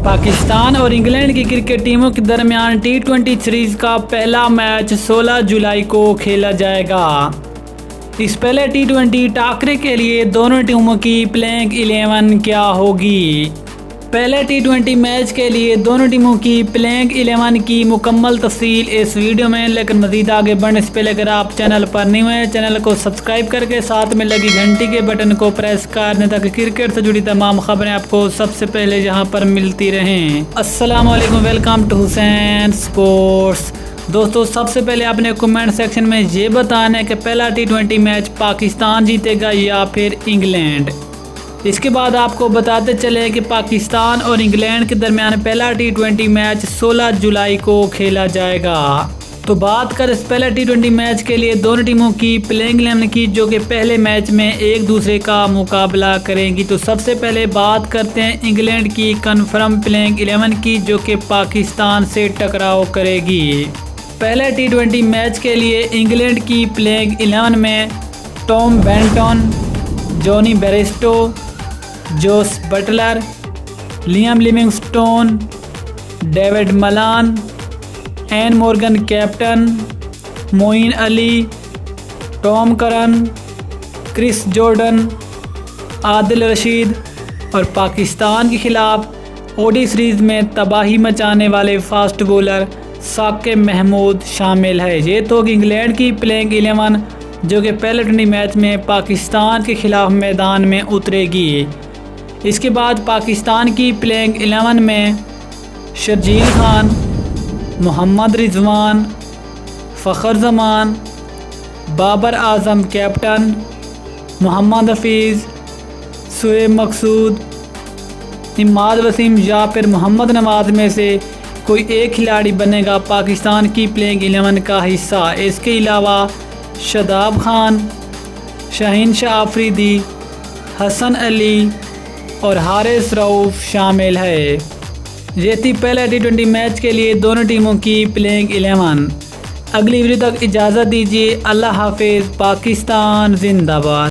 पाकिस्तान और इंग्लैंड की क्रिकेट टीमों के दरमियान T20 सीरीज का पहला मैच 16 जुलाई को खेला जाएगा। इस पहले T20 टाकरे के लिए दोनों टीमों की प्लेइंग 11 क्या होगी। पहले T20 मैच के लिए दोनों टीमों की प्लेइंग 11 की मुकम्मल तफसील इस वीडियो में, लेकिन मज़ीद आगे बढ़ने से पहले अगर आप चैनल पर न्यू हैं, चैनल को सब्सक्राइब करके साथ में लगी घंटी के बटन को प्रेस कर दें ताकि क्रिकेट से जुड़ी तमाम खबरें आपको सबसे पहले यहाँ पर मिलती रहें। अस्सलाम वालेकुम, वेलकम टू हुसैन स्पोर्ट्स। दोस्तों, सबसे पहले आपने कमेंट सेक्शन में ये बताना है कि पहला T20 मैच पाकिस्तान जीतेगा या फिर इंग्लैंड। इसके बाद आपको बताते चले कि पाकिस्तान और इंग्लैंड के दरमियान पहला T20 मैच 16 जुलाई को खेला जाएगा। तो बात कर इस पहले T20 मैच के लिए दोनों टीमों की प्लेइंग 11 की, जो कि पहले मैच में एक दूसरे का मुकाबला करेंगी। तो सबसे पहले बात करते हैं इंग्लैंड की कन्फर्म प्लेइंग 11 की, जो कि पाकिस्तान से टकराव करेगी। पहले T20 मैच के लिए इंग्लैंड की प्लेइंग 11 में Tom Banton, Jonny Bairstow, Jos Buttler, Liam Livingstone, David Malan, Eoin Morgan captain, Moeen Ali, Tom Curran, Chris Jordan, Adil Rashid और पाकिस्तान के खिलाफ ओडी सीरीज़ में तबाही मचाने वाले फास्ट बॉलर साकिब महमूद शामिल है। ये तो इंग्लैंड की प्लेइंग 11 जो कि पहले T20 मैच में पाकिस्तान के खिलाफ मैदान में उतरेगी। इसके बाद पाकिस्तान की प्लेइंग 11 में शर्जील खान, मोहम्मद रिजवान, फ़खर जमान, बाबर आजम कैप्टन, मोहम्मद हफीज़, शुएब मकसूद, इमाद वसीम या फिर मोहम्मद नवाज में से कोई एक खिलाड़ी बनेगा पाकिस्तान की प्लेइंग 11 का हिस्सा। इसके अलावा शादाब खान, शाहीन शाह आफरीदी, हसन अली और हारिस रऊफ़ शामिल है। ये थी पहले T20 मैच के लिए दोनों टीमों की प्लेइंग 11। अगली वीडियो तक इजाज़त दीजिए। अल्लाह हाफिज़। पाकिस्तान जिंदाबाद।